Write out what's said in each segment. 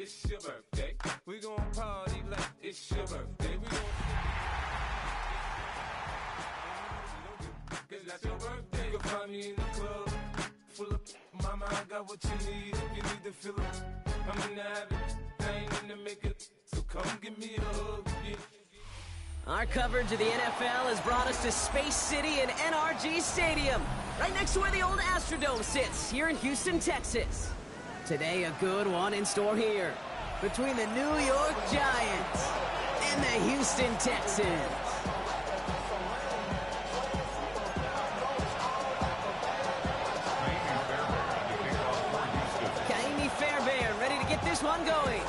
it's your birthday. We gon' party like it's your birthday. We gon' cause that's your birthday. You'll find me in the club, full of mama, I got what you need. If you need to fill up, I'm in the habit, I ain't in the makeup. So come give me a hug, yeah. Our coverage of the NFL has brought us to Space City and NRG Stadium, right next to where the old Astrodome sits, here in Houston, Texas. Today, a good one in store here, between the New York Giants and the Houston Texans. Ready to get this one going.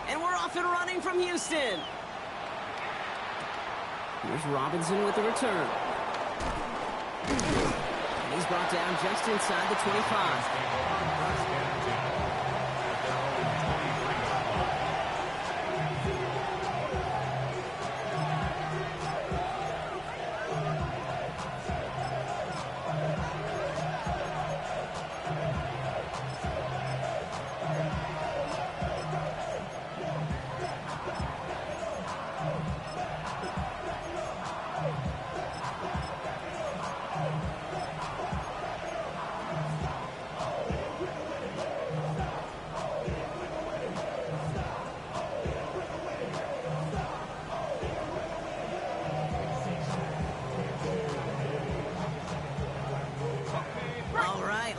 And we're off and running from Houston. Here's Robinson with the return. And he's brought down just inside the 25.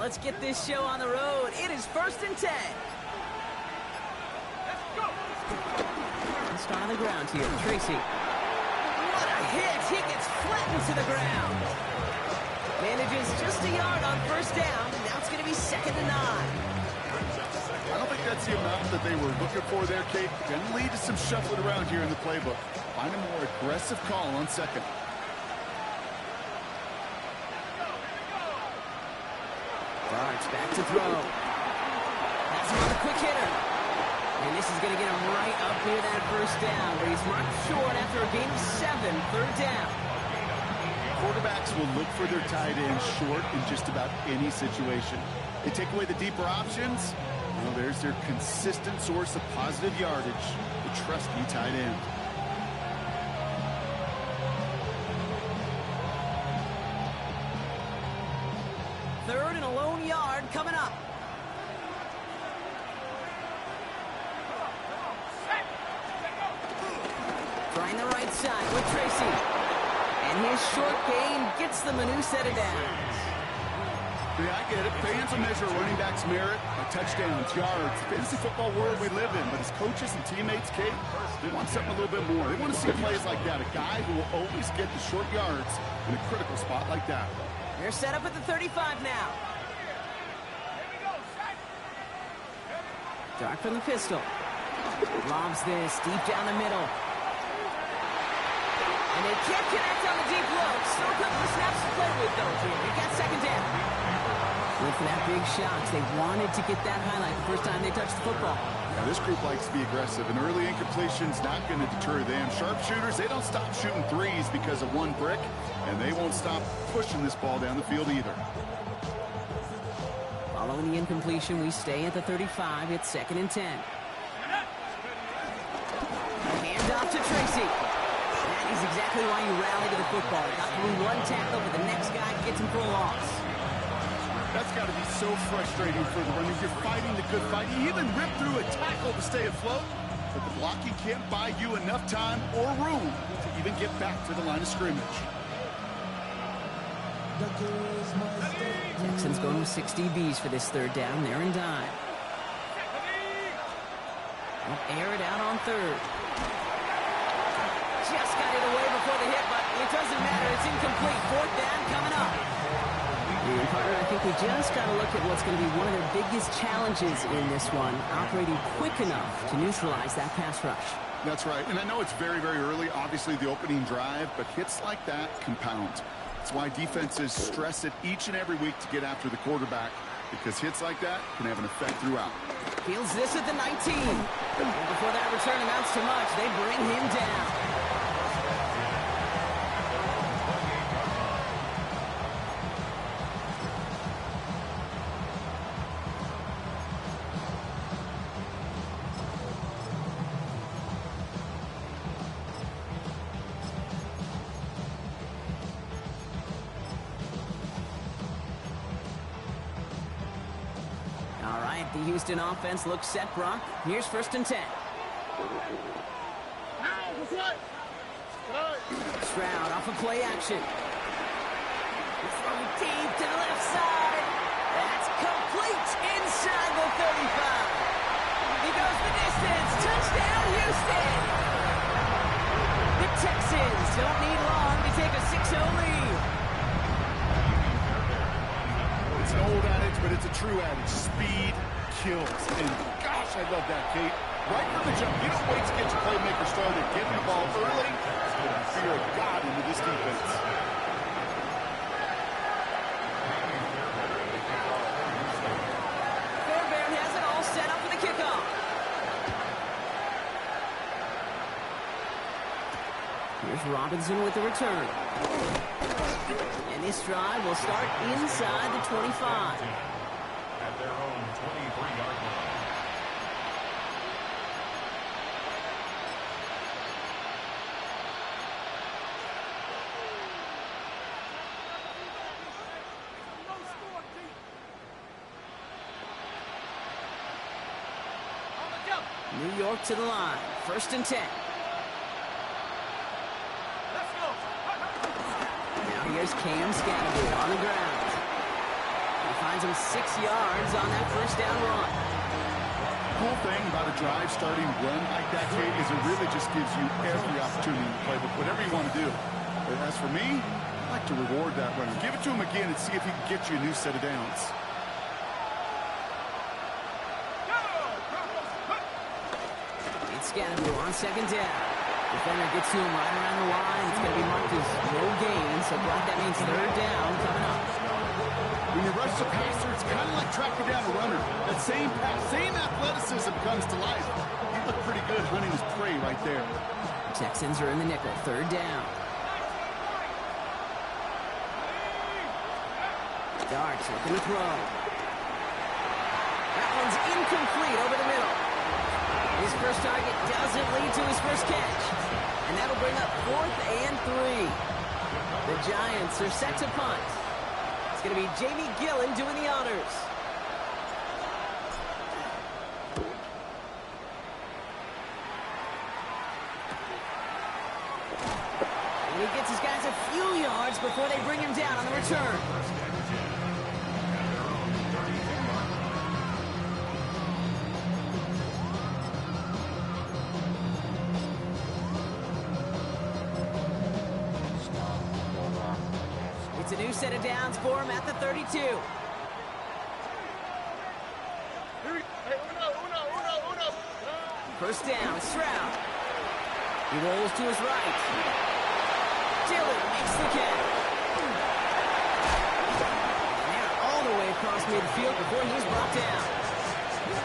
Let's get this show on the road. It is 1st and 10. Let's go. Start on the ground here. Tracy. What a hit. He gets flattened to the ground. Manages just a yard on 1st down. Now it's going to be 2nd and 9. I don't think that's the amount that they were looking for there, Kate. Going to lead to some shuffling around here in the playbook. Find a more aggressive call on 2nd. Darts back to throw. That's another quick hitter. And this is going to get him right up near that 1st down, but he's marked short after a gain of 7, 3rd down. Quarterbacks will look for their tight end short in just about any situation. They take away the deeper options. Well, there's their consistent source of positive yardage, the trusty tight end. 3rd and a lone yard coming up. Trying the right side with Tracy. And his short gain gets them a new set of downs. Yeah, I get it. Fans will measure a running back's merit by touchdowns, yards, the fantasy football world we live in. But as coaches and teammates, Kate, they want something a little bit more. They want to see plays like that. A guy who will always get the short yards in a critical spot like that. They're set up at the 35 now. Dark from the pistol. Lobs this deep down the middle. And they can't connect on the deep look. Still a couple of snaps to play with, though, here. They got 2nd down. Went for that big shot. They wanted to get that highlight the first time they touched the football. Now, this group likes to be aggressive, and early incompletion's not going to deter them. Sharpshooters, they don't stop shooting threes because of one brick, and they won't stop pushing this ball down the field either. Following the incompletion, we stay at the 35. It's 2nd and 10. Hand off to Tracy. That is exactly why you rally to the football. Got through one tackle, but the next guy gets him for a loss. That's got to be so frustrating for the runner. You're fighting the good fight. You even rip through a tackle to stay afloat, but the blocking can't buy you enough time or room to even get back to the line of scrimmage. Texans going with 6 DBs for this 3rd down. They're in dime. They'll air it out on 3rd. Just got it away before the hit, but it doesn't matter. It's incomplete. 4th down coming up. And partner, I think we just got to look at what's going to be one of their biggest challenges in this one, operating quick enough to neutralize that pass rush. That's right, and I know it's very, very early, obviously the opening drive, but hits like that compound. That's why defenses stress it each and every week to get after the quarterback, because hits like that can have an effect throughout. Feels this at the 19. And before that return amounts to much, they bring him down. The Houston offense looks set, Brock. Here's 1st and 10. Stroud off of play action. Throwing deep to the left side. That's complete inside the 35. He goes the distance. Touchdown, Houston. The Texans don't need long to take a 6-0 lead. It's an old adage, but it's a true adage. Speed kills. And gosh, I love that, Kate. Right from the jump, you don't wait to get your playmaker started. Getting the ball early, put the fear of God into this defense. Fairbairn has it all set up for the kickoff. Here's Robinson with the return. And this drive will start inside the 25. At their own 23-yard line. New York to the line. 1st and 10. Now here's Cam Scattergood on the ground. He finds him 6 yards on that 1st down run. The whole thing about a drive starting run like that, Kate, is it really just gives you every opportunity to play with whatever you want to do. But as for me, I like to reward that runner. Give it to him again and see if he can get you a new set of downs. Scattergood on 2nd down. Defender gets to him right around the line. It's going to be marked as no gain. So, Brock, that means 3rd down coming up. When you rush the passer, it's kind of like tracking down a runner. That same pass, same athleticism comes to life. He looked pretty good hunting his prey right there. Texans are in the nickel. 3rd down. Darts looking to throw. That one's incomplete over the middle. His first target doesn't lead to his first catch. And that'll bring up 4th and 3. The Giants are set to punt. It's going to be Jamie Gillen doing the honors. And he gets his guys a few yards before they bring him down on the return. It's a new set of downs for him at the 32. First down, Stroud. He rolls to his right. Dillon makes the catch. And they're all the way across midfield before he's brought down.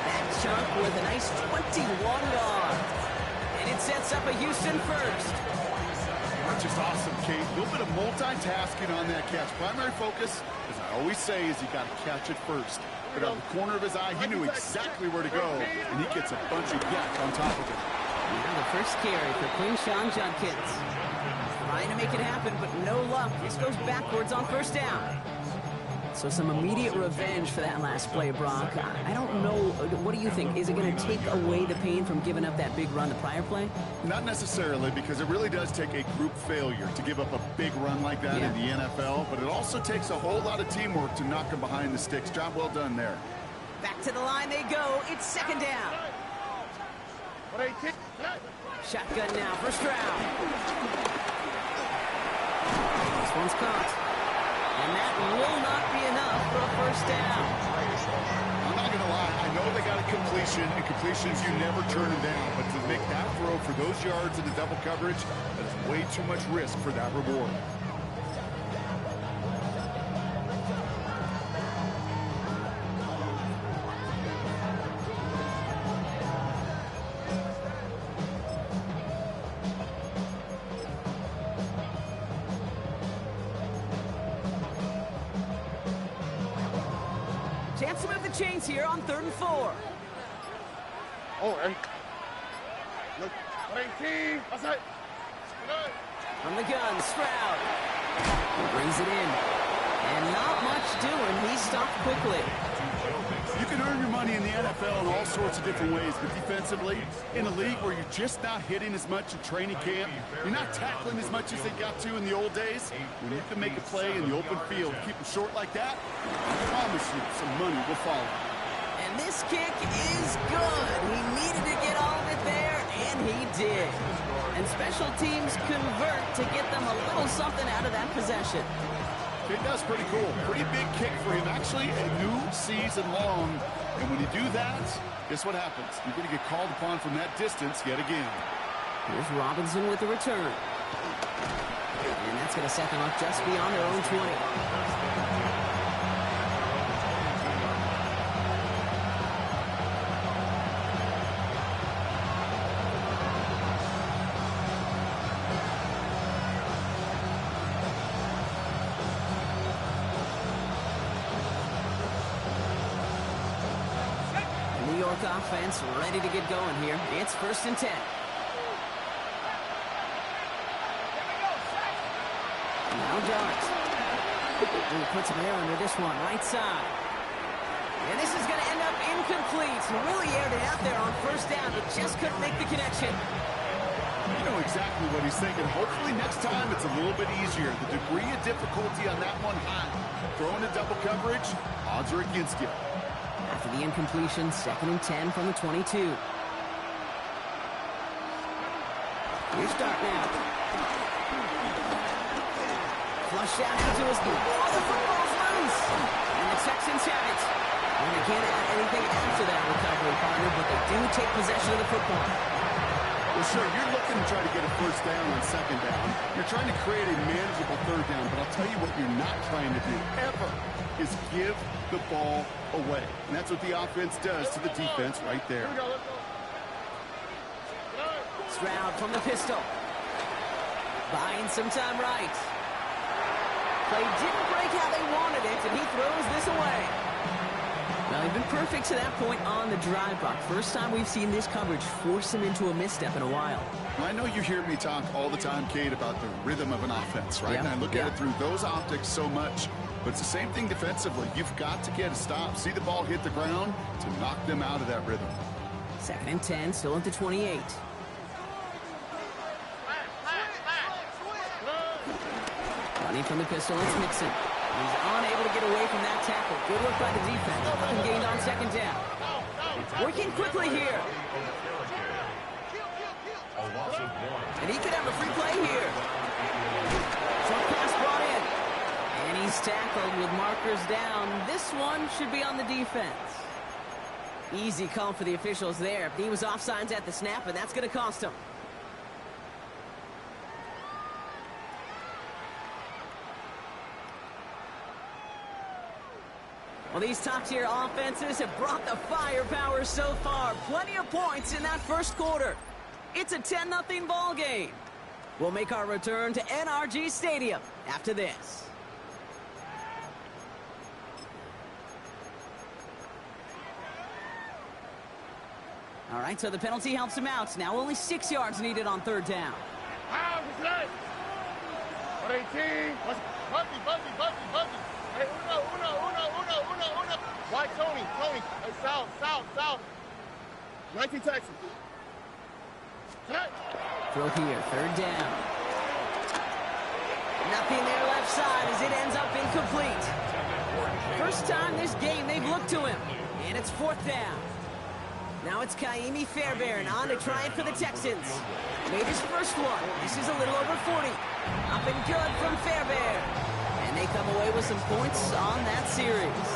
That chunk with a nice 21 yards. And it sets up a Houston first. That's just awesome, Kate. A little bit of multitasking on that catch. Primary focus, as I always say, is you got to catch it first. But out of the corner of his eye, he knew exactly where to go, and he gets a bunch of yak on top of it. Now the first carry for Quinshawn Judkins. Trying to make it happen, but no luck. This goes backwards on 1st down. So some immediate revenge for that last play, Brock. I don't know. What do you think? Is it going to take away the pain from giving up that big run the prior play? Not necessarily, because it really does take a group failure to give up a big run like that in the NFL, but it also takes a whole lot of teamwork to knock them behind the sticks. Job well done there. Back to the line they go. It's 2nd down. Shotgun now for Stroud. This one's caught. And that will not be enough for a 1st down. I'm not going to lie. I know they got a completion, and completions, you never turn them down. But to make that throw for those yards in the double coverage, that is way too much risk for that reward. Chance to move the chains here on 3rd and 4. From the gun, Stroud. Brings it in. And not much doing. He stopped quickly. You can earn your money in the NFL in all sorts of different ways, but defensively, in a league where you're just not hitting as much in training camp, you're not tackling as much as they got to in the old days, when you can make a play in the open field, keep them short like that, I promise you some money will follow. And this kick is good. He needed to get all of it there, and he did. And special teams convert to get them a little something out of that possession. Okay, that's pretty cool. Pretty big kick for him. Actually, a new season long. And when you do that, guess what happens? You're going to get called upon from that distance yet again. Here's Robinson with the return. And that's going to set them up just beyond their own 20. Offense ready to get going here. It's 1st and 10. Now Dart. He puts him there under this one, right side. And this is going to end up incomplete. He really aired it out there on 1st down, but just couldn't make the connection. You know exactly what he's thinking. Hopefully next time it's a little bit easier. The degree of difficulty on that one high. Throwing a double coverage, odds are against you. After the incompletion, 2nd and 10 from the 22. Here's Dart now. Flushed out into his knee. Oh, the football's loose! And the Texans have it. And they can't add anything after that recovery, partner, but they do take possession of the football. Well, sure, you're looking to try to get a 1st down on 2nd down. You're trying to create a manageable 3rd down, but I'll tell you what you're not trying to do, ever, is give the ball away. And that's what the offense does to the defense right there. Stroud from the pistol. Buying some time right. Play didn't break how they wanted it, and he throws this away. Well, they've been perfect to that point on the drive block. First time we've seen this coverage force him into a misstep in a while. I know you hear me talk all the time, Kate, about the rhythm of an offense, right? And I look at it through those optics so much. But it's the same thing defensively. You've got to get a stop, see the ball hit the ground to knock them out of that rhythm. 2nd and 10, still at the 28. Running from the pistol, it's Mixon. He's unable to get away from that tackle. Good work by the defense. And gained on 2nd down. Working quickly here. And he could have a free play here. Short pass brought in. And he's tackled with markers down. This one should be on the defense. Easy call for the officials there. He was offsides at the snap, and that's going to cost him. Well, these top-tier offenses have brought the firepower so far. Plenty of points in that 1st quarter. It's a 10-0 ball game. We'll make our return to NRG Stadium after this. All right, so the penalty helps him out. Now only 6 yards needed on 3rd down. Why Tony? Hey, south. 19 Texans. Throw here, 3rd down. Nothing there left side as it ends up incomplete. First time this game they've looked to him. And it's 4th down. Now it's Kaimi Fairbairn on to try it for the Texans. Made his first one. This is a little over 40. Up and good from Fairbairn. And they come away with some points on that series.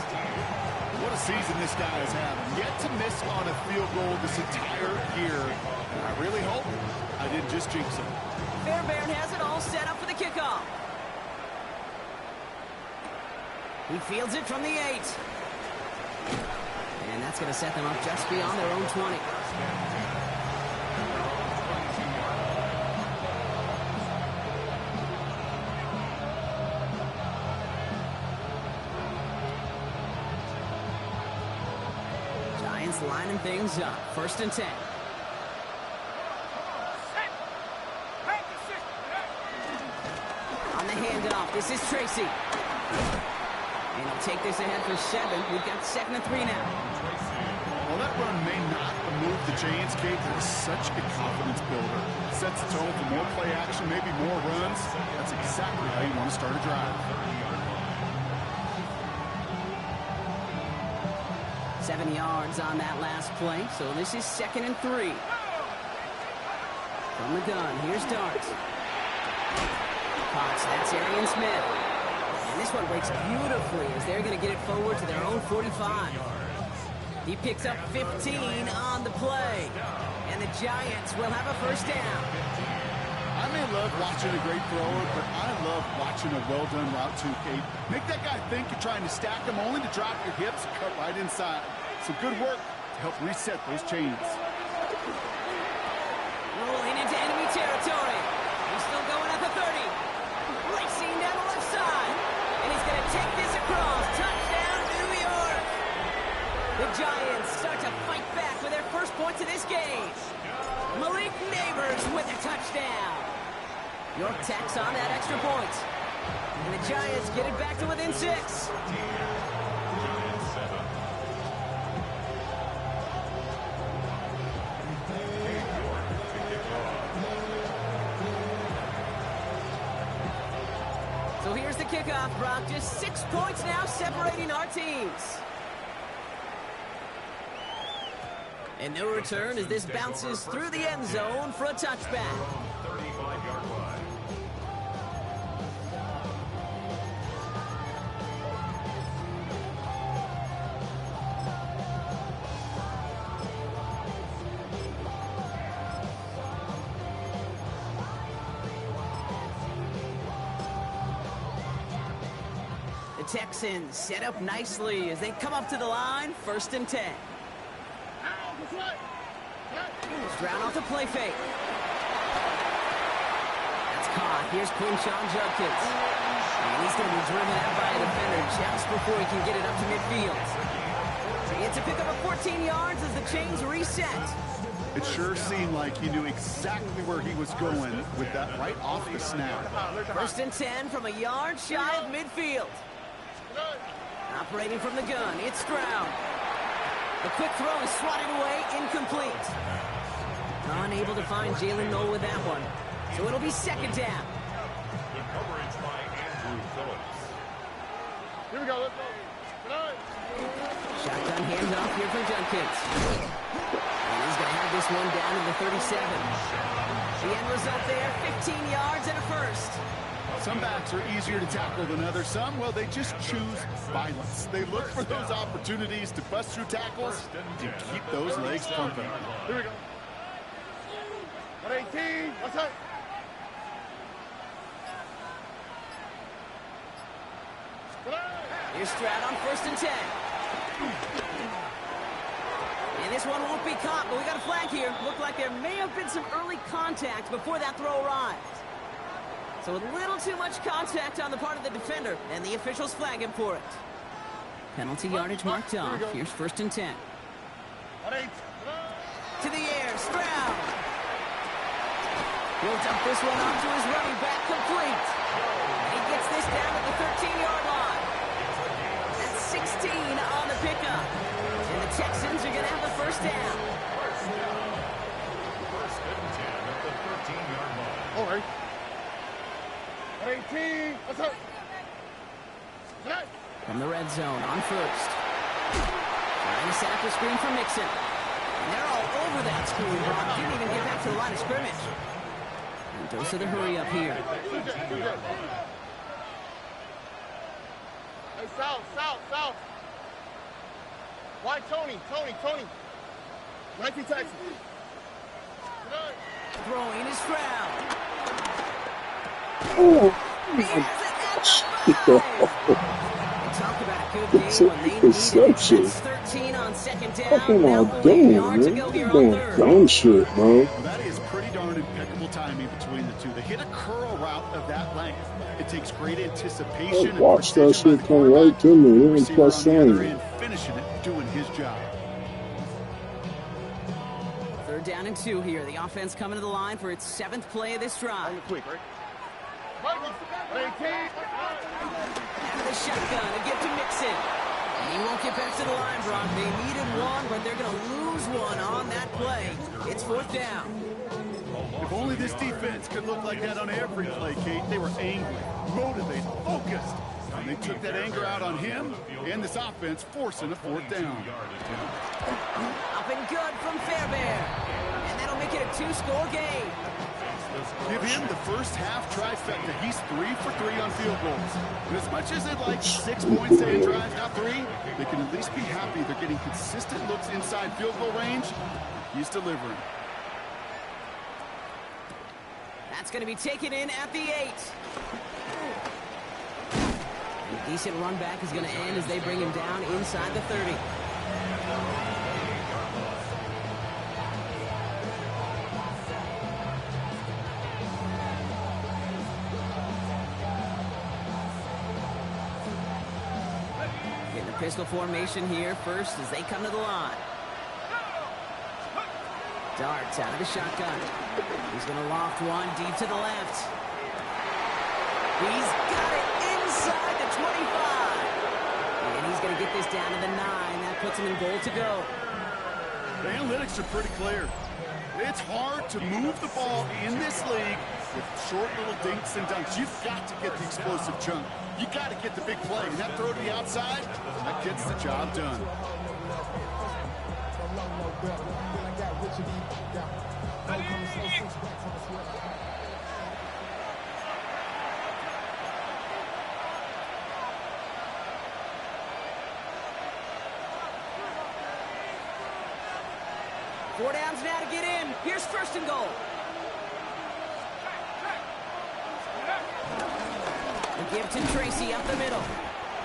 What a season this guy has had. Yet to miss on a field goal this entire year. And I really hope I didn't just jinx him. Fairbairn has it all set up for the kickoff. He fields it from the 8. And that's going to set them up just beyond their own 20. Giants lining things up. 1st and 10. On the handoff, this is Tracy. And he'll take this ahead for 7. We've got 2nd and 3 now. Well, that run may not move the chains, Kate, but it's such a confidence builder. Sets the tone for more play action, maybe more runs. That's exactly how you want to start a drive. 7 yards on that last play, so this is 2nd and 3. From the gun, here's Dart. Potts, that's Arian Smith. And this one breaks beautifully as they're going to get it forward to their own 45. He picks up 15 on the play. And the Giants will have a first down. I may love watching a great thrower, but I love watching a well-done route too, Kate. Make that guy think you're trying to stack him only to drop your hips and cut right inside. Some good work to help reset those chains. Rolling into enemy territory. He's still going at the 30. Racing down the left side. And he's going to take this across. Touchdown, New York. The Giants start to fight back with their first points of this game. Malik Neighbors with a touchdown. York tacks on that extra point. And the Giants get it back to within 6. So here's the kickoff, Brock. Just 6 points now separating our teams. And no return as this bounces through the end zone for a touchback. 35-yard line. The Texans set up nicely as they come up to the line, 1st and 10. Stroud off the play fake. That's caught. Here's Quinshawn Judkins. And he's going to be driven out by a defender just before he can get it up to midfield. It's a pickup of 14 yards as the chains reset. It sure seemed like he knew exactly where he was going with that right off the snap. 1st and 10 from a yard shy of midfield. Operating from the gun, it's Stroud. The quick throw is swatted away, incomplete. Unable to find Jalen Noel with that one. So it'll be 2nd down. Good coverage by Andrew Phillips. Here we go, let's go. Shotgun handoff here from Judkins. And he's going to have this one down to the 37. The end result there, 15 yards and a first. Some backs are easier to tackle than others. Some, well, they just choose violence. They look for those opportunities to bust through tackles and keep those legs pumping. Here we go. 118, what's up? Here's Stroud on 1st and 10. And this one won't be caught, but we got a flag here. Looked like there may have been some early contact before that throw arrived. So a little too much contact on the part of the defender, and the officials flag him for it. Penalty yardage marked off. Here's 1st and 10. To the air, Stroud. He'll dump this one off to his running back, complete. And he gets this down at the 13-yard line. That's 16 on the pickup. And the Texans are going to have the first down. 1st and 10 at the 13-yard line. All right. 18, what's up? From the red zone on 1st. Trying to set up the screen for Mixon. And they're all over that screen. Brock didn't even get back to the line of scrimmage. And dose of the hurry up here. Hey, south. Why Tony? 19 Texans. Throwing is Stroud. Oh, Talk about a good game when they interception. That's 13 on 2nd down. Fucking Now all only a damn, yard to man. go here on Damn 3rd. dumb shit, bro. Well, that is pretty darn impeccable timing between the two. They hit a curl route of that length. It takes great anticipation and Watch that precision shit by the come quarterback. right to me. It ain't Receiver plus on the other sign. end, finishing it, doing his job. 3rd down and 2 here. The offense coming to the line for its 7th play of this drive. Quick, right? Out of the shotgun, a gift to Mixon. And he won't get back to the line, Brock. They needed one, but they're going to lose one on that play. It's 4th down. If only this defense could look like that on every play, Kate. They were angry, motivated, focused. And they took that anger out on him and this offense, forcing a 4th down. Up and good from Fairbairn. And that'll make it a 2-score game. Give him the first half trifecta. He's 3 for 3 on field goals. And as much as they'd like 6 points to end drive, not 3, they can at least be happy they're getting consistent looks inside field goal range. He's delivering. That's going to be taken in at the 8. A decent run back is going to end as they bring him down inside the 30. Getting a pistol formation here first as they come to the line. Darts out of the shotgun. He's going to loft one deep to the left. He's got it inside the 25. And he's going to get this down to the 9. That puts him in goal to go. The analytics are pretty clear. It's hard to move the ball in this league with short little dinks and dunks. You've got to get the explosive chunk. You got to get the big play. And that throw to the outside, that gets the job done. Four downs now to get in. Here's 1st and goal. A give to Tracy up the middle.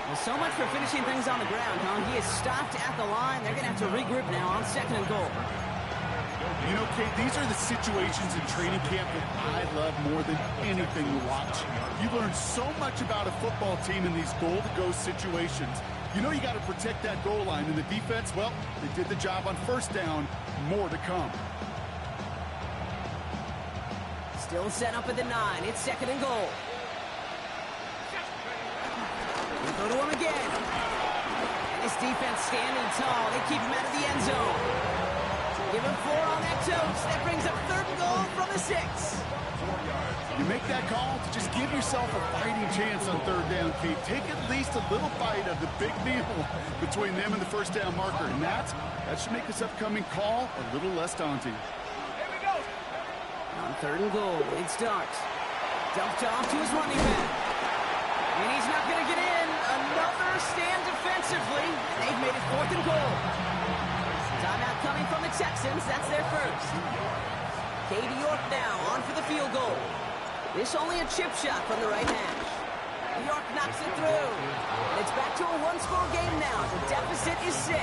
Well, so much for finishing things on the ground, huh? He is stopped at the line. They're going to have to regroup now on 2nd and goal. You know, Kate, these are the situations in training camp that I love more than anything to watch. You learn so much about a football team in these goal-to-go situations. You know you got to protect that goal line, and the defense, well, they did the job on 1st down. More to come. Still set up at the 9. It's 2nd and goal. We go to him again. And this defense standing tall. They keep him out of the end zone. Give him 4 on that toast. That brings up 3rd and goal from the 6. You make that call to just give yourself a fighting chance on 3rd down, Kate. Take at least a little bite of the big meal between them and the 1st down marker. And that should make this upcoming call a little less daunting. On 3rd and goal, it starts. Dumped off to his running back. And he's not going to get in. Another stand defensively. They've made it 4th and goal. Timeout coming from the Texans. That's their first. Katie York now on for the field goal. This only a chip shot from the right hash. York knocks it through. And it's back to a 1-score game now. The deficit is 6.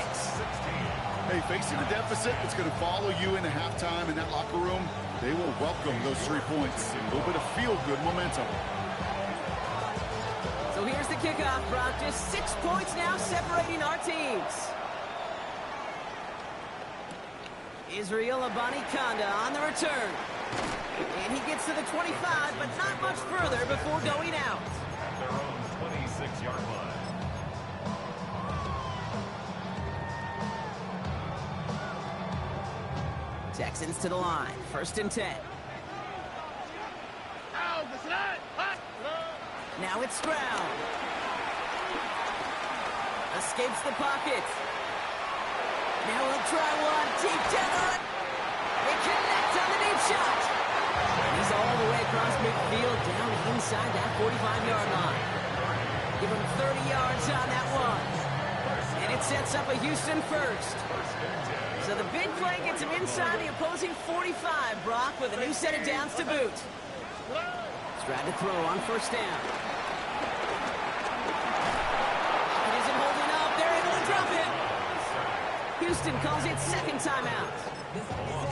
Hey, facing a deficit that's going to follow you into halftime in that locker room, they will welcome those 3 points. A little bit of feel-good momentum. So here's the kickoff, Brock. Just 6 points now separating our teams. Israel Abanikanda on the return. And he gets to the 25, but not much further before going out. Their own 26-yard line. Texans to the line. 1st and 10. Now it's Stroud. Escapes the pocket. Now he'll try one. Deep down. They connect on the deep shot. And he's all the way across midfield, down inside that 45-yard line. Give him 30 yards on that one. And it sets up a Houston first. So the big play gets him inside the opposing 45, Brock, with a new set of downs to boot. Stroud to throw on 1st down. It isn't holding up. They're able to drop it. Houston calls it 2nd timeout.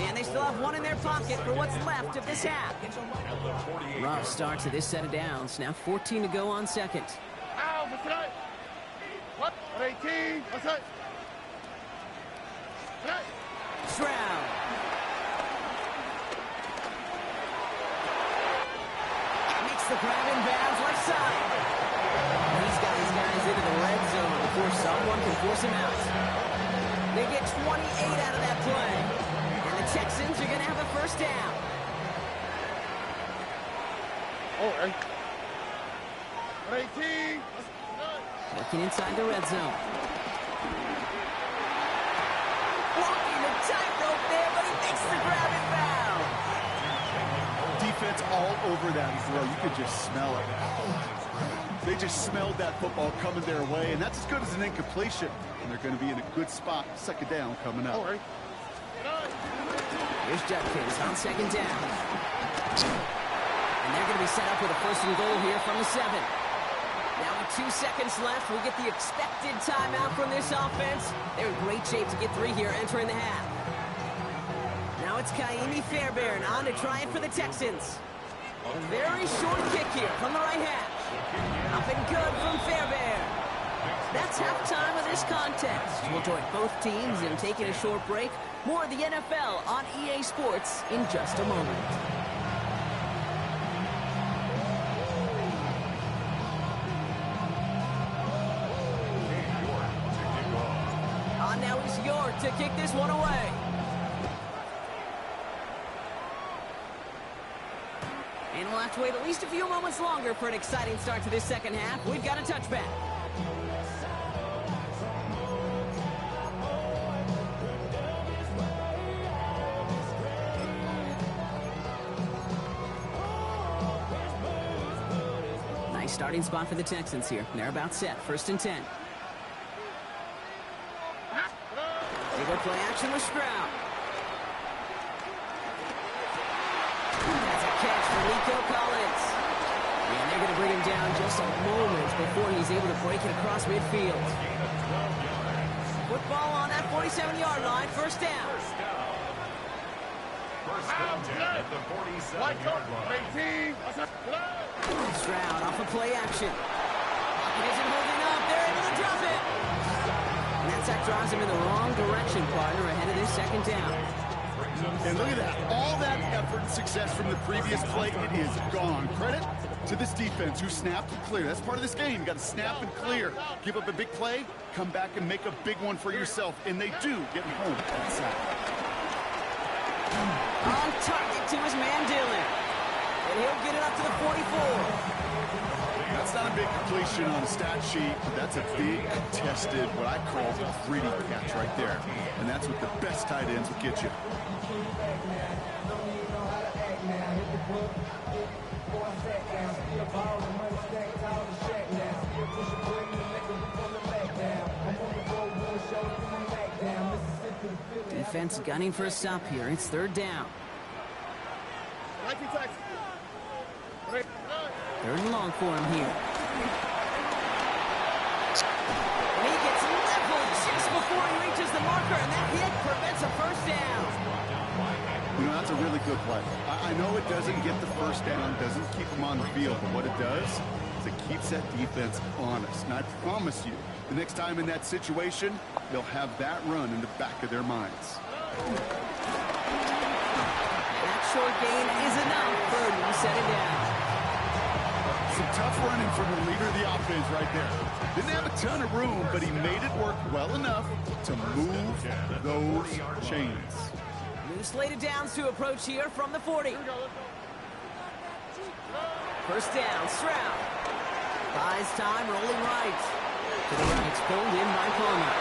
And they still have 1 in their pocket for what's left of this half. Rough start to this set of downs. Now 14 to go on 2nd. What? 18. What's that? Shroud. Makes the grab in bounds left side. He's got his guys into the red zone before someone can force him out. They get 28 out of that play. And the Texans are going to have a first down. Oh, 18. Working inside the red zone. Walking the tightrope there, but he makes the grab and bounds. Defense all over that as well. You could just smell it. They just smelled that football coming their way, and that's as good as an incompletion. And they're going to be in a good spot. Second down coming up. Here's Judkins on second down. And they're going to be set up with a first and goal here from the 7. Now with 2 seconds left, we get the expected timeout from this offense. They're in great shape to get 3 here entering the half. Now it's Kaimi Fairbairn on to try it for the Texans. A very short kick here from the right hash. Up and good from Fairbairn. That's halftime of this contest. We'll join both teams in taking a short break. More of the NFL on EA Sports in just a moment. Now is York to kick this one away. And we'll have to wait at least a few moments longer for an exciting start to this second half. We've got a touchback. Nice starting spot for the Texans here. They're about set. 1st and 10. Bigger play action with Stroud. That's a catch for Nico Collins. And they're going to bring him down just a moment before he's able to break it across midfield. Football on that 47-yard line. First down. First and 10 at the 47-yard line. Stroud off of play action. Pocket isn't holding up. They're able to drop it. And that sack drives him in the wrong direction, partner, ahead of this second down. And look at that. All that effort and success from the previous play, it is gone. Credit to this defense who snapped and cleared. That's part of this game. You got to snap and clear. Give up a big play, come back and make a big one for yourself. And they do, getting home at the sack. On target to his man, Dillon. And he'll get it up to the 44. That's not a big completion on the stat sheet, but that's a big contested, what I call a gritty catch right there. And that's what the best tight ends will get you. Defense gunning for a stop here. It's 3rd down. 3rd and long for him here. And he gets leveled just before he reaches the marker, and that hit prevents a first down. You know, that's a really good play. I know it doesn't get the first down, doesn't keep them on the field, but what it does is it keeps that defense honest. And I promise you, the next time in that situation, they'll have that run in the back of their minds. That short gain is enough. Burden set it down. Some tough running from the leader of the offense right there. Didn't have a ton of room, but he made it work well enough to move those chains. New slated downs to approach here from the 40. First down, Stroud. Buys time, rolling right. To the right, it's pulled in by Palmer.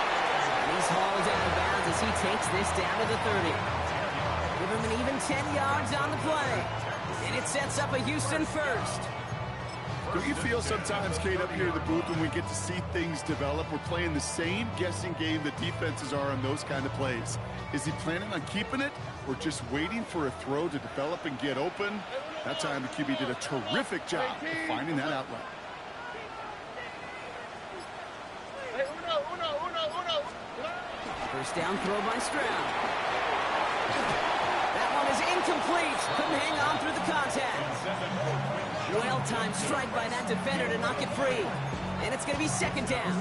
And he's hauled out of bounds as he takes this down to the 30. Give him an even 10 yards on the play. And it sets up a Houston first. Do you feel sometimes, Kate, up here in the booth when we get to see things develop, we're playing the same guessing game that defenses are on those kind of plays? Is he planning on keeping it or just waiting for a throw to develop and get open? That time the QB did a terrific job of finding that outlet. First down throw by Stroud. That one is incomplete. Couldn't hang on through the contact. Well-timed strike by that defender to knock it free. And it's going to be 2nd down.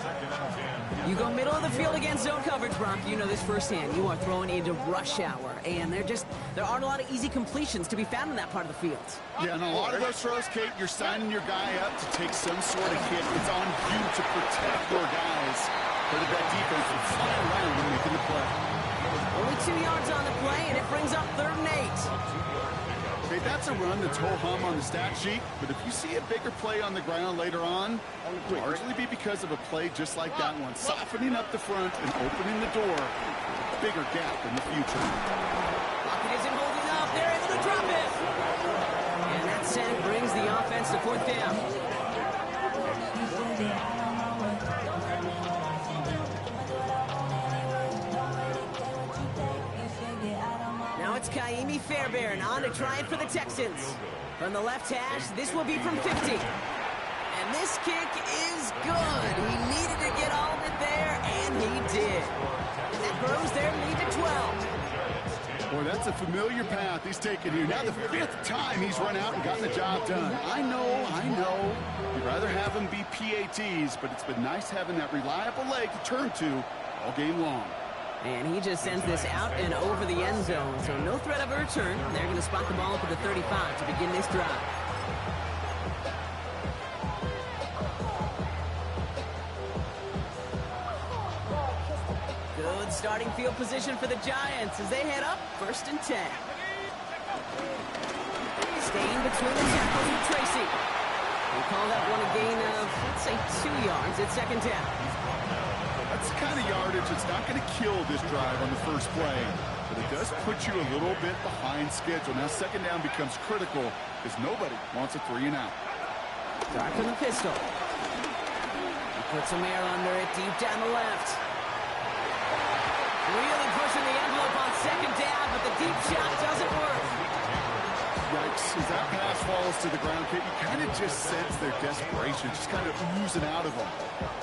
You go middle of the field against zone coverage, Brock. You know this firsthand. You are throwing into rush hour, and there aren't a lot of easy completions to be found in that part of the field. Yeah, and a lot of those throws, Kate, you're signing your guy up to take some sort of hit. It's on you to protect your guys. But that defense will fly around and making the play. Only 2 yards on the play, and it brings up 3rd and 8. Okay, that's a run that's ho-hum on the stat sheet, but if you see a bigger play on the ground later on, it'll largely be because of a play just like that one, softening up the front and opening the door, bigger gap in the future. Lockett isn't holding up. They're able to drop it. And that sack brings the offense to 4th down. It's Kaimi Fairbairn on to try it for the Texans. From the left hash, this will be from 50. And this kick is good. He needed to get all of it there, and he did. And that grows their lead to 12. Boy, that's a familiar path he's taken here. Now the 5th time he's run out and gotten the job done. I know. You'd rather have him be PATs, but it's been nice having that reliable leg to turn to all game long. And he just sends this out and over the end zone, so no threat of a return. They're going to spot the ball up at the 35 to begin this drive. Good starting field position for the Giants as they head up 1st and 10. Staying between the tackles with Tracy. We call that one a gain of, let's say, 2 yards at 2nd down. That's the kind of yardage that's not going to kill this drive on the first play, but it does put you a little bit behind schedule. Now 2nd down becomes critical because nobody wants a 3 and out. Start from the pistol. He puts some air under it deep down the left. Really pushing the envelope on 2nd down, but the deep shot doesn't work. Yikes, as that pass falls to the ground, Kate, you kind of just sense their desperation, just kind of oozing out of them.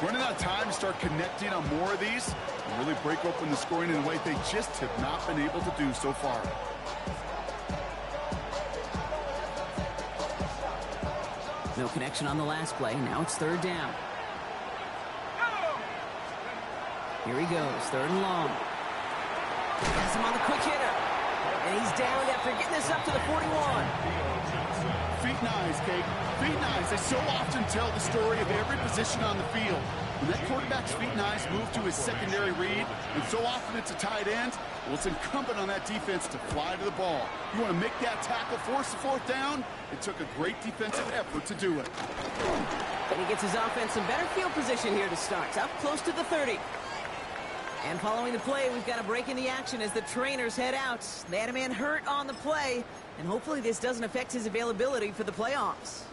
Running out of time to start connecting on more of these and really break open the scoring in a way they just have not been able to do so far. No connection on the last play. Now it's 3rd down. Here he goes, 3rd and long. Has him on the quick hitter. And he's down after getting this up to the 41. Feet and eyes, Kate. Feet and eyes. They so often tell the story of every position on the field. When that quarterback's feet and eyes move to his secondary read, and so often it's a tight end, well, it's incumbent on that defense to fly to the ball. You want to make that tackle, force the 4th down? It took a great defensive effort to do it. And he gets his offense in better field position here to start. Up close to the 30. And following the play, we've got a break in the action as the trainers head out. They had a man hurt on the play, and hopefully this doesn't affect his availability for the playoffs.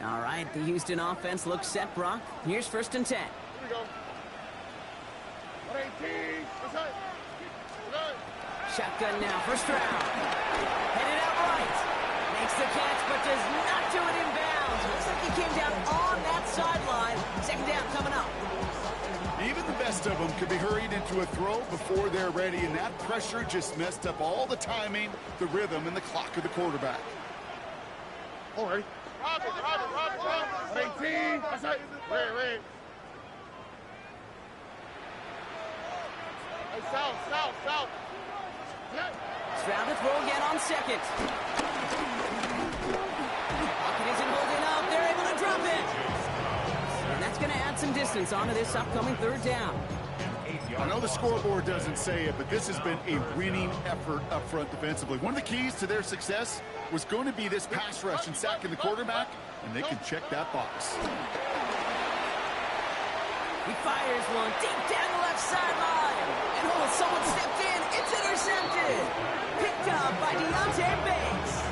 All right, the Houston offense looks set, Brock. Here's 1st and 10. Here we go. 118. That's it. Shotgun now, 1st round. Headed out right. Makes the catch, but does not do it in bounds. Looks like he came down on that sideline. 2nd down coming up. Even the best of them could be hurried into a throw before they're ready, and that pressure just messed up all the timing, the rhythm, and the clock of the quarterback. All right. Roger. 118. That's it. Red. Hey, south. Stroud to throw again on 2nd. Lockett isn't holding up. They're able to drop it. And that's going to add some distance onto this upcoming 3rd down. I know the scoreboard doesn't say it, but this has been a winning effort up front defensively. One of the keys to their success was going to be this pass rush and sacking the quarterback, and they can check that box. He fires one deep down the left sideline. And someone stepped in. It's intercepted. Picked up by Deontay Banks.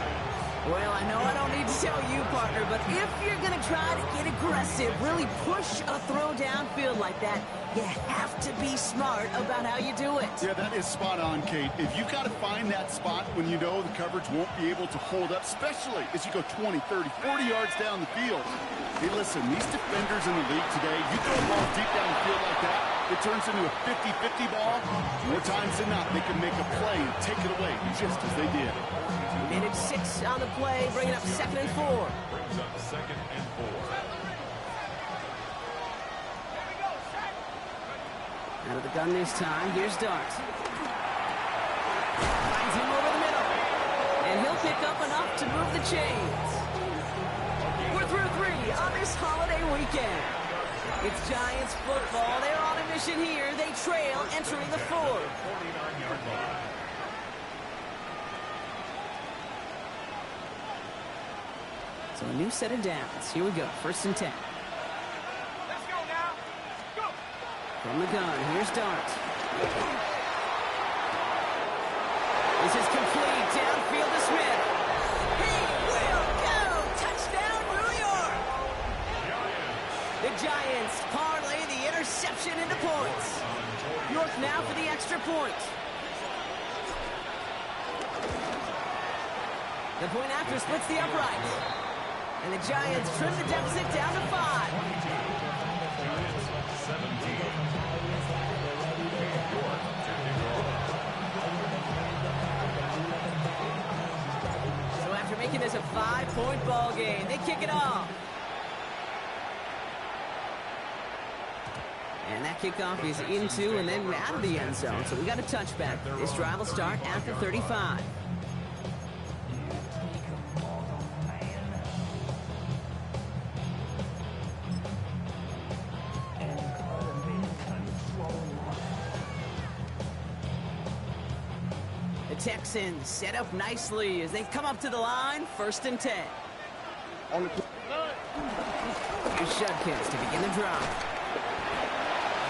Well, I know I don't need to tell you, partner, but if you're going to try to get aggressive, really push a throw downfield like that, you have to be smart about how you do it. Yeah, that is spot on, Kate. If you've got to find that spot when you know the coverage won't be able to hold up, especially as you go 20, 30, 40 yards down the field. Hey, listen, these defenders in the league today, you throw a ball deep down the field like that, it turns into a 50-50 ball. More times than not, they can make a play and take it away, just as they did. Minute 6 on the play, bringing up 2nd and 4. Brings up 2nd and 4. Out of the gun this time. Here's Dart. Finds him over the middle. And he'll pick up enough to move the chains. We're through 3 on this holiday weekend. It's Giants football. They're on a mission here. They trail entering the 4th. 49-yard line. So a new set of downs. Here we go. 1st and 10. Let's go now. Go. From the gun, here's Dart. This is complete. Downfield to Smith. He will go! Touchdown, New York! The Giants parlay the interception into points. York now for the extra point. The point after splits the upright. And the Giants trim the deficit down to 5. 17. So after making this a 5-point ball game, they kick it off. And that kickoff is into and then out of the end zone. So we got a touchback. This drive will start at the 35. The Texans set up nicely as they come up to the line. 1st and 10. Here's Judkins to begin the drive.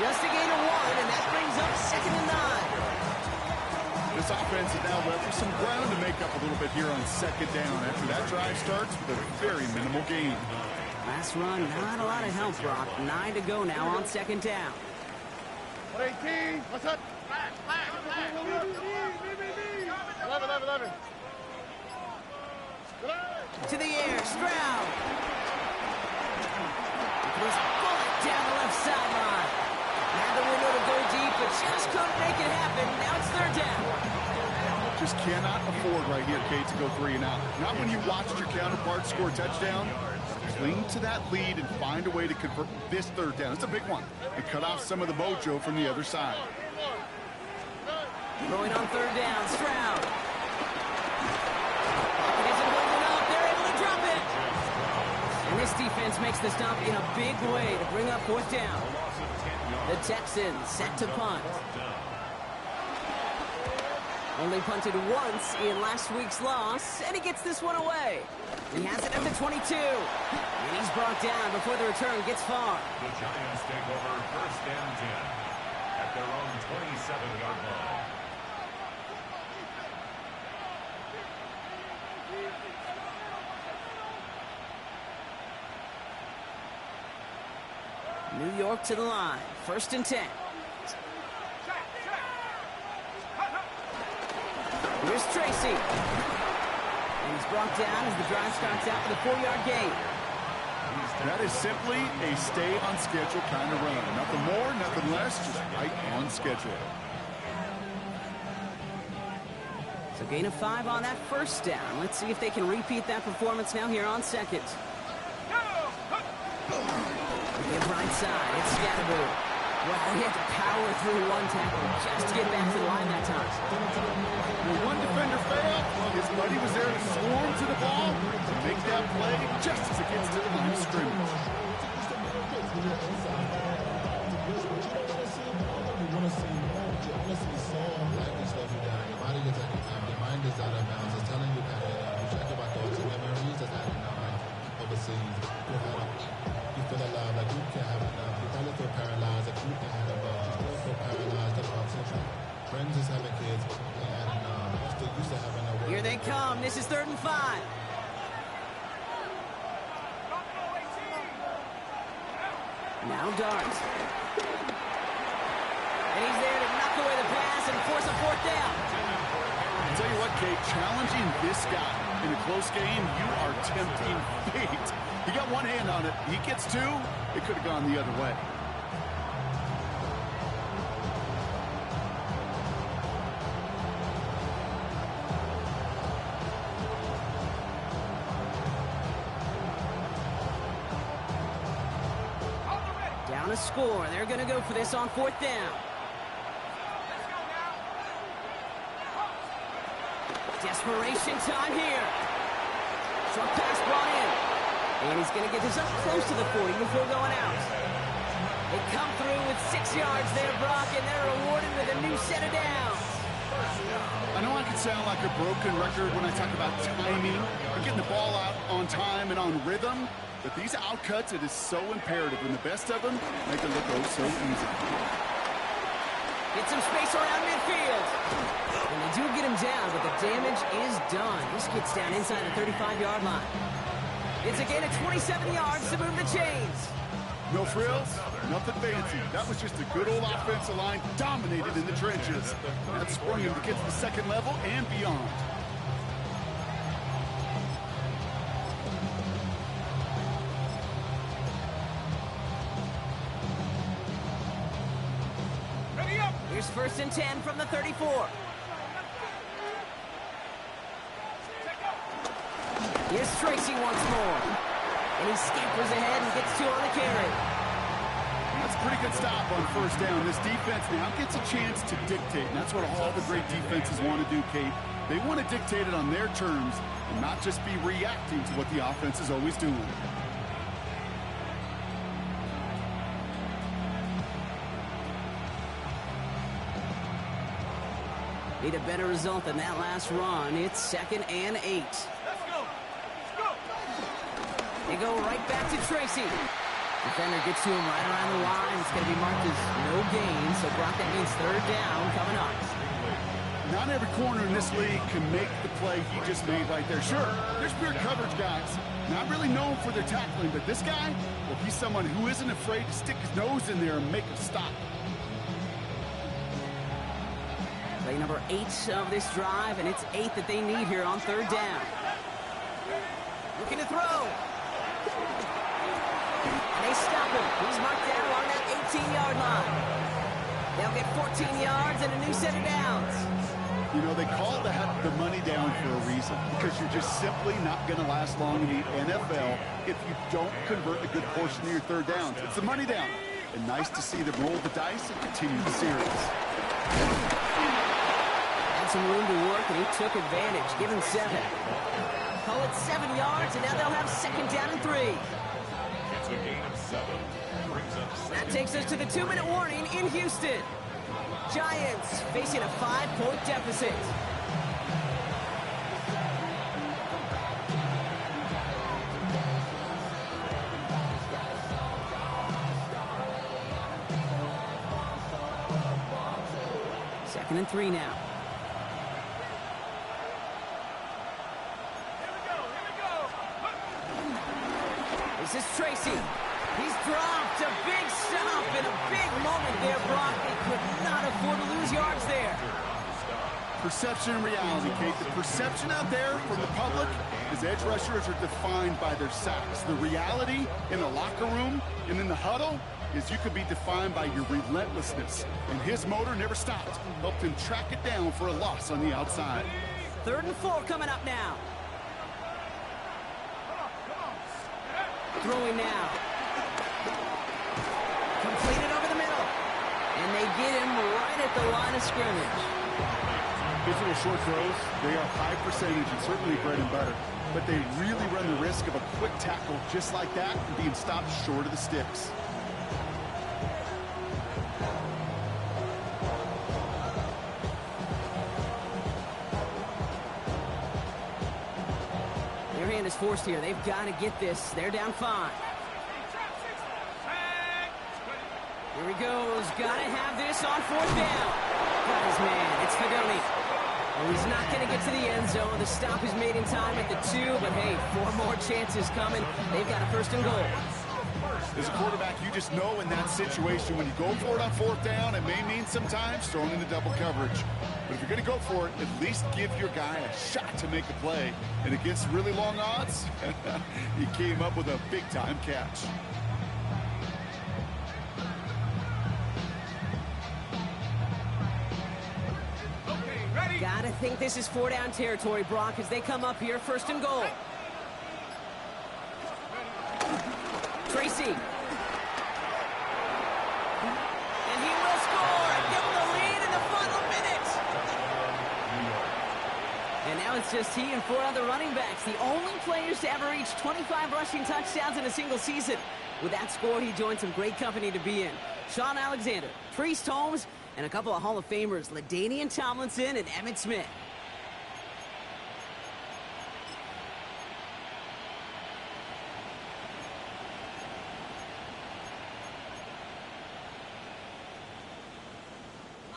Just a gain of 1, and that brings up 2nd and 9. This offense is now left with some ground to make up a little bit here on 2nd down after that drive starts with a very minimal gain. Last run, not a lot of help, Brock. 9 to go now on 2nd down. 18. What's up? 11. To the air, Stroud. This bullet down the left sideline. Had the window to go deep, but just couldn't make it happen. Now it's 3rd down. Just cannot afford right here, Kate, to go 3 and out. Not when you watched your counterpart score a touchdown. Cling to that lead and find a way to convert this 3rd down. It's a big one. And cut off some of the mojo from the other side. Throwing on 3rd down, Stroud. Pocket isn't holding up. They're able to drop it. And this defense makes the stop in a big way to bring up 4th down. The Texans set to punt. Only punted once in last week's loss, and he gets this one away. He has it at the 22. And he's brought down before the return gets far. The Giants take over 1st and 10 at their own 27-yard line. New York to the line. 1st and 10. Here's Tracy. And he's brought down as the drive starts out with a 4-yard gain. That is simply a stay on schedule kind of run. Nothing more, nothing less, just right on schedule. So gain of 5 on that 1st down. Let's see if they can repeat that performance now here on 2nd. Get right side, it's Scatterbo. Wow, he had to power through 1 tackle just to get back to the line that time. When one defender failed, his buddy was there to swarm to the ball to make that play just as it gets to the line of scrimmage. Here they come. This is 3rd and 5. Now Dart. And he's there to knock away the pass and force a 4th down. I'll tell you what, Kate, challenging this guy in a close game, you are tempting fate. He got one hand on it. He gets 2. It could have gone the other way. Down a score. They're going to go for this on 4th down. Desperation time here. Short pass brought in. And he's going to get this up close to the 40 before going out. They come through with 6 yards there, Brock, and they're rewarded with a new set of downs. I know I can sound like a broken record when I talk about timing and getting the ball out on time and on rhythm, but these outcuts, it is so imperative, and the best of them make it look oh so easy. Get some space around midfield. And they do get him down, but the damage is done. This gets down inside the 35-yard line. It's a gain of 27 yards to move the chains. No frills, nothing fancy. That was just a good old offensive line dominated in the trenches. That sprung him to get to the second level and beyond. Ready up. Here's 1st and 10 from the 34. Here's Tracy once more. And he scampers ahead and gets 2 on the carry. That's a pretty good stop on 1st down. This defense now gets a chance to dictate, and that's what all the great defenses want to do, Kate. They want to dictate it on their terms and not just be reacting to what the offense is always doing. Need a better result than that last run. It's 2nd and 8. They go right back to Tracy. Defender gets to him right around the line. It's going to be marked as no gain. So, Brock, that means 3rd down coming up. Not every corner in this league can make the play he just made right there. Sure, there's pure coverage guys. Not really known for their tackling, but this guy, well, he's someone who isn't afraid to stick his nose in there and make a stop. Play number 8 of this drive, and it's 8 that they need here on 3rd down. Looking to throw. And they stop him. He's marked down along that 18-yard line. They'll get 14 yards and a new set of downs. You know, they call the money down for a reason, because you're just simply not going to last long in the NFL if you don't convert a good portion of your 3rd downs. It's the money down. And nice to see them roll the dice and continue the series. Had some room to work, and he took advantage. Give him 7. Call it 7 yards, and now they'll have 2nd down and 3. It's a gain of 7. Brings up 2nd. That takes us to the 2-minute warning in Houston. Giants facing a 5-point deficit. Second and 3 now. This is Tracy. He's dropped a big stop in a big moment there, Brock. They could not afford to lose yards there. Perception and reality, Kate. The perception out there from the public is edge rushers are defined by their sacks. The reality in the locker room and in the huddle is you could be defined by your relentlessness. And his motor never stopped. Helped him track it down for a loss on the outside. 3rd and 4 coming up now. Throwing now. Completed over the middle. And they get him right at the line of scrimmage. Physical short throws, they are high percentage and certainly bread and butter. But they really run the risk of a quick tackle just like that and being stopped short of the sticks. Their hand is forced here. They've got to get this. They're down 5. Here he goes. Got to have this on 4th down. Got his man. It's Fedoni. Well, he's not going to get to the end zone. The stop is made in time at the 2, but hey, 4 more chances coming. They've got a 1st and goal. As a quarterback, you just know in that situation when you go for it on 4th down, it may mean sometimes throwing into double coverage. But if you're going to go for it, at least give your guy a shot to make a play. And against really long odds, he came up with a big-time catch. Gotta think this is 4-down territory, Brock, as they come up here, 1st and goal. Tracy. It's just he and 4 other running backs, the only players to ever reach 25 rushing touchdowns in a single season. With that score, he joined some great company to be in. Sean Alexander, Priest Holmes, and a couple of Hall of Famers, LaDainian Tomlinson and Emmitt Smith.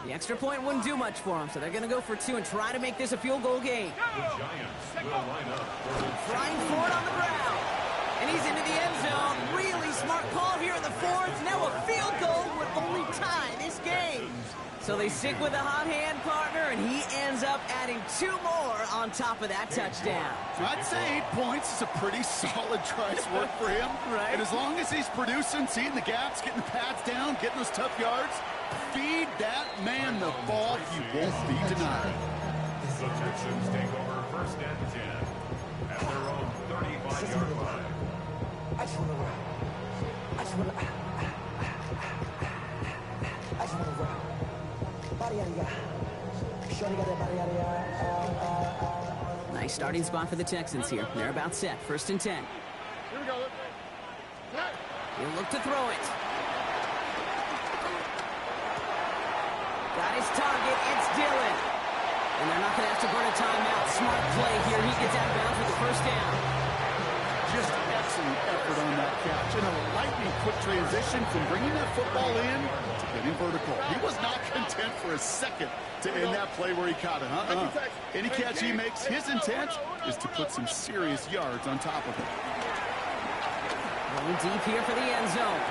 The extra point wouldn't do much for him, so they're going to go for 2 and try to make this a field goal game. The Giants will line up for the Flying forward on the ground. And he's into the end zone. Really smart call here in the 4th. Now a field goal would only tie this game. So they stick with a hot hand partner, and he ends up adding 2 more on top of that touchdown. I'd say 8 points is a pretty solid try's work for him. Right. And as long as he's producing, seeing the gaps, getting the pads down, getting those tough yards, feed that man the ball. He won't be denied. The Texans take over 1st and 10 at their own 35-yard line. I just want to run. I just want to run. Body out of ya. Shorty got that body out of ya. Nice starting spot for the Texans here. They're about set. 1st and 10. Here we go. He'll look to throw it. Got his target. It's Dillon. And they're not going to have to burn a timeout. Smart play here. He gets out of bounds with the 1st down. Just excellent effort on that catch. And a lightning quick transition from bringing that football in to getting vertical. He was not content for a second to end that play where he caught it. Any catch he makes, his intent is to put some serious yards on top of it. Going deep here for the end zone.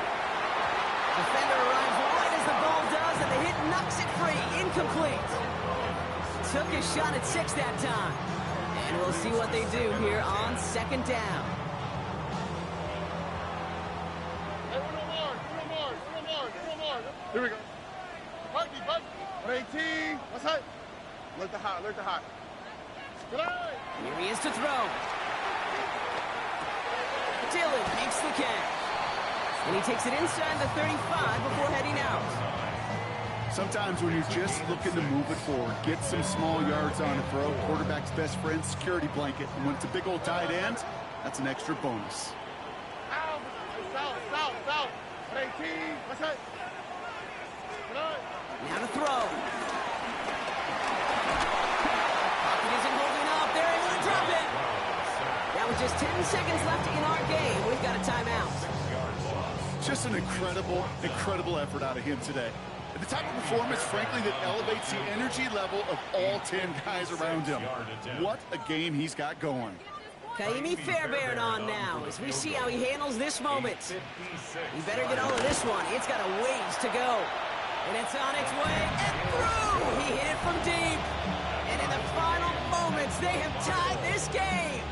Defender arrives right as the ball does, and the hit knocks it free. Incomplete. Took a shot at 6 that time. And we'll see what they do here on 2nd down. Here we go. Bucky. 118. What's up? Look the hot. Good eye. Here he is to throw. Dillon makes the catch. And he takes it inside the 35 before heading out. Sometimes when you're just looking to move it forward, get some small yards on a throw, quarterback's best friend, security blanket. And when it's a big old tight end, that's an extra bonus. South. 118. What's up? Now to throw. Pocket isn't holding up. They're able to drop it. Now with just 10 seconds left in our game, we've got a timeout. Just an incredible effort out of him today. And the type of performance, frankly, that elevates the energy level of all 10 guys around him. What a game he's got going. Kaimi Fairbairn on now as we see how he handles this moment. He better get all of this one. It's got a ways to go. And it's on its way and through. He hit it from deep. And in the final moments, they have tied this game.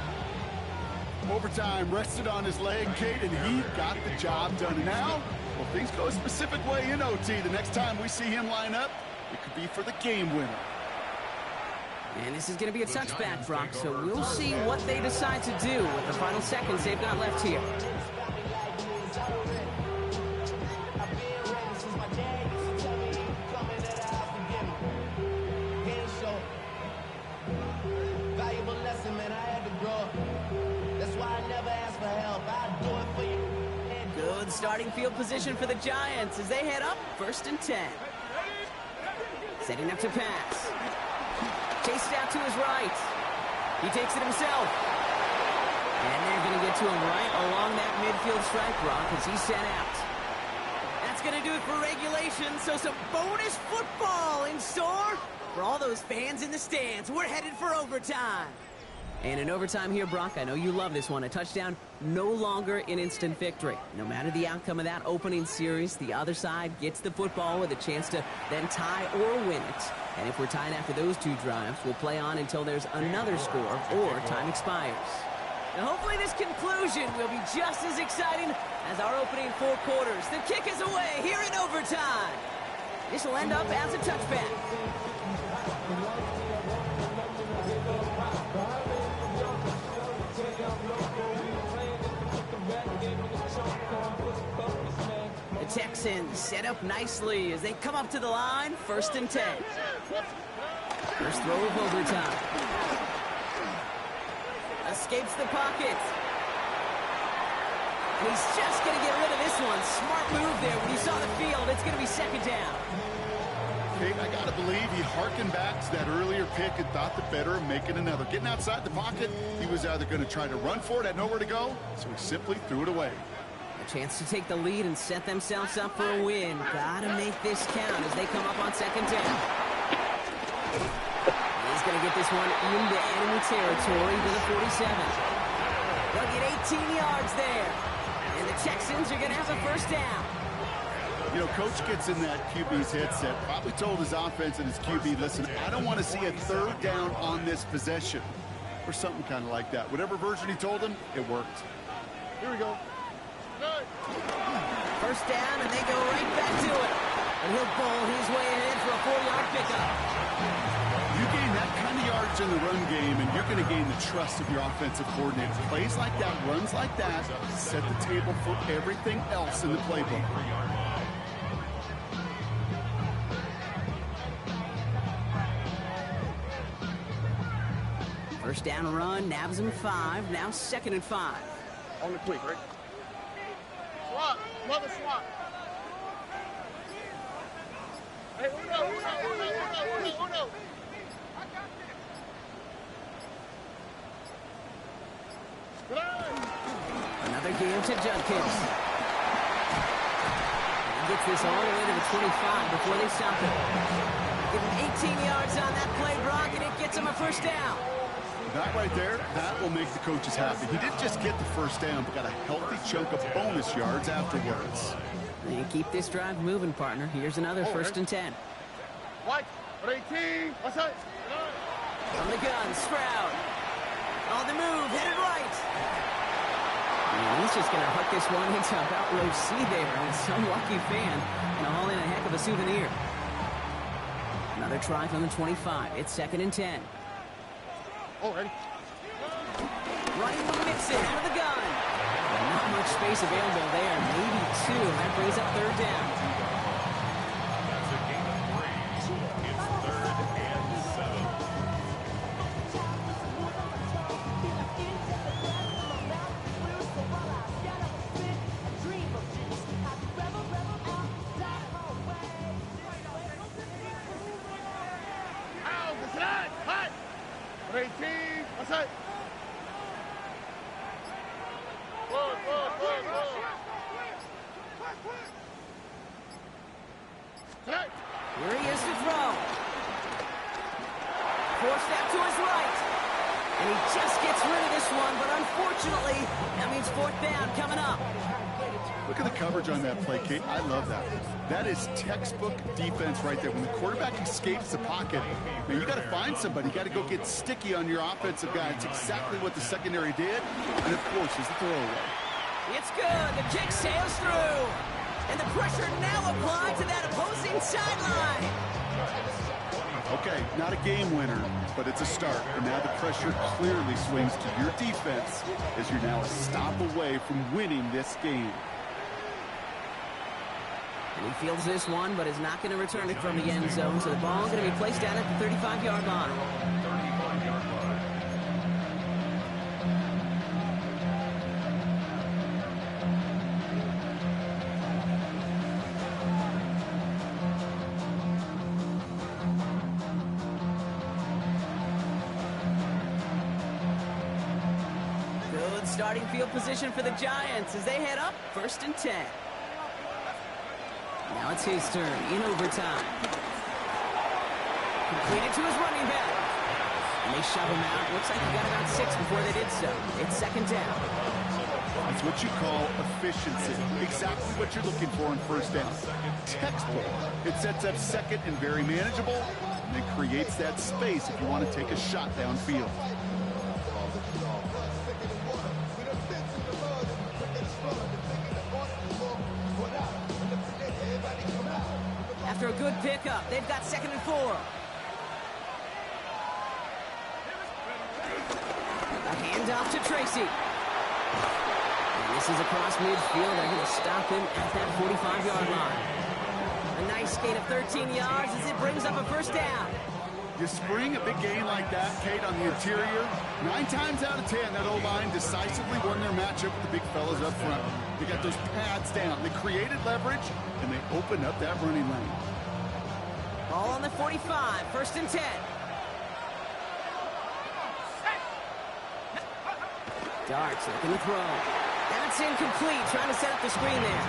Overtime rested on his leg, Kate, and he got the job done. And now, well, things go a specific way in OT. The next time we see him line up, it could be for the game winner. And this is going to be a touchback, Brock, so we'll see what they decide to do with the final seconds they've got left here. Good starting field position for the Giants as they head up 1st and 10. Setting up to pass. Chased out to his right. He takes it himself. And they're going to get to him right along that midfield stripe, Brock, as he's sent out. That's going to do it for regulation, so some bonus football in store for all those fans in the stands. We're headed for overtime. And in overtime here, Brock, I know you love this one. A touchdown, no longer an instant victory. No matter the outcome of that opening series, the other side gets the football with a chance to then tie or win it. And if we're tied after those 2 drives, we'll play on until there's another score or time expires. Now, hopefully this conclusion will be just as exciting as our opening 4 quarters. The kick is away here in overtime. This will end up as a touchback. The Texans set up nicely as they come up to the line, 1st and 10. First throw of overtime. escapes the pocket. And he's just going to get rid of this one. Smart move there. When you saw the field, it's going to be second down. Okay, I got to believe he harkened back to that earlier pick and thought the better of making another. Getting outside the pocket, he was either going to try to run for it, had nowhere to go, so he simply threw it away. A chance to take the lead and set themselves up for a win. Gotta make this count as they come up on second down. He's going to get this one into enemy territory to the 47. They'll get 18 yards there. And the Texans are going to have a first down. You know, Coach gets in that QB's headset, probably told his offense and his QB, listen, I don't want to see a third down on this possession. Or something kind of like that. Whatever version he told him, it worked. Here we go. First down, and they go right back to it. And he'll bowl his way ahead for a 4-yard pickup. You gain that kind of yards in the run game, and you're going to gain the trust of your offensive coordinator. Plays like that, runs like that, set the table for everything else in the playbook. First down run, nabs him 5, now 2nd and 5. On the quick, right? Swap, mother swap. Hey, uno. Another game to Judkins. He gets this all the way to the 25 before they stop him. Give him 18 yards on that play, Brock, and it gets him a first down. That right there, that will make the coaches happy. He didn't just get the first down, but got a healthy chunk of bonus yards afterwards. And keep this drive moving, partner. Here's another first and 10. White, 18, what's that? From the gun, Sprout. On the move, headed right. And he's just going to hook this one into about row C there. And some lucky fan and haul in a heck of a souvenir. Another try from the 25. It's 2nd and 10. Ready? Running the Mixon out of the gun. Not much space available there. Maybe 2. That brings up 3rd down. That's a gain of 3. It's 3rd and 7. Hot! 18, what's that? Here he is to throw. Forced out to his right. And he just gets rid of this one, but unfortunately, that means 4th down coming up. Look at the coverage on that play, Kate. I love that. That is textbook defense right there. When the quarterback escapes the pocket, man, you got to find somebody. You got to go get sticky on your offensive guy. It's exactly what the secondary did. And, of course, it's a throwaway. It's good. The kick sails through. And the pressure now applied to that opposing sideline. Okay, not a game winner, but it's a start. And now the pressure clearly swings to your defense as you're now a stop away from winning this game. And he fields this one, but is not going to return it from the end zone. So the ball is going to be placed down at the 35-yard line. 35-yard line. Good starting field position for the Giants as they head up 1st and 10. Now it's his turn in overtime. Completed to his running back. And they shove him out. Looks like he got about 6 before they did so. It's 2nd down. That's what you call efficiency. Exactly what you're looking for in 1st down. Textbook. It sets up 2nd and very manageable, and it creates that space if you want to take a shot downfield. After a good pickup, they've got 2nd and 4. A handoff to Tracy. And this is across midfield. They're going to stop him at that 45-yard line. A nice gain of 13 yards as it brings up a 1st down. You spring a big game like that, Kate, on the interior, 9 times out of 10, that O-line decisively won their matchup with the big fellas up front. They got those pads down. They created leverage, and they opened up that running lane. Ball on the 45, 1st and 10. Darts looking to throw. That's incomplete, trying to set up the screen there.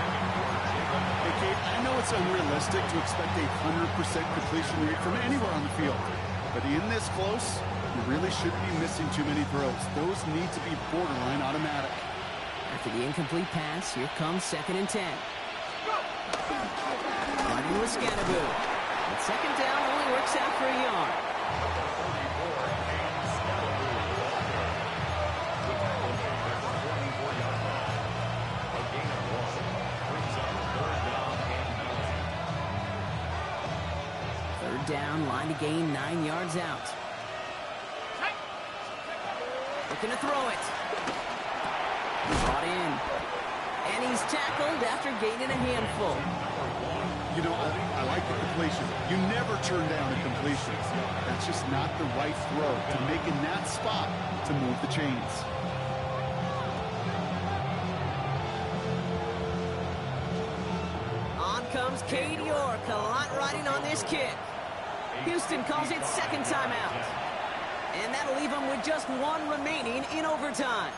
Hey, Kate, I know it's unrealistic to expect a 100% completion rate from anywhere on the field. But in this close, you really shouldn't be missing too many throws. Those need to be borderline automatic. After the incomplete pass, here comes 2nd and 10. Running with Scatterboo. And 2nd down only works out for a yard. Down, line to gain, 9 yards out. Looking to throw it. Brought in. And he's tackled after gaining a handful. You know, I like the completion. You never turn down a completion. That's just not the right throw to make in that spot to move the chains. On comes Cade York, a lot riding on this kick. Houston calls it 2nd timeout. And that'll leave them with just 1 remaining in overtime.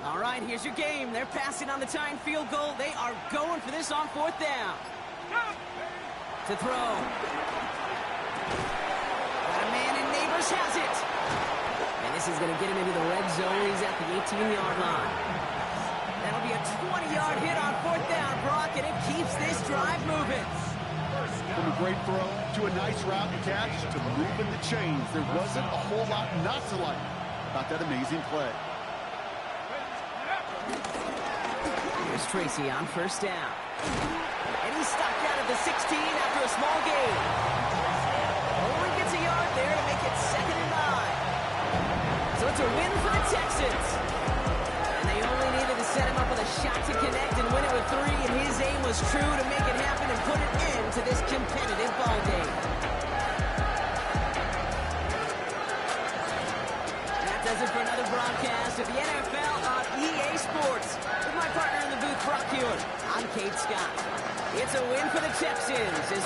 All right, here's your game. They're passing on the tying field goal. They are going for this on 4th down. To throw. Got a man, and Neighbors has it. And this is going to get him into the red zone. He's at the 18-yard line. That'll be a 20-yard hit on 4th down, Brock, and it keeps this drive moving. From a great throw to a nice route and catch to moving the chains. There wasn't a whole lot not to like about that amazing play. Here's Tracy on 1st down. And he's stopped out at the 16 after a small gain. Only gets a yard there to make it 2nd and 9. So it's a win for the Texans. And they only needed to set him up with a shot to connect and win it with 3, and his aim was true to make it happen and put an end to this competitive ball game. That does it for another broadcast of the NFL on EA Sports. With my partner in the booth, Brock Hewitt, I'm Kate Scott. It's a win for the Texans.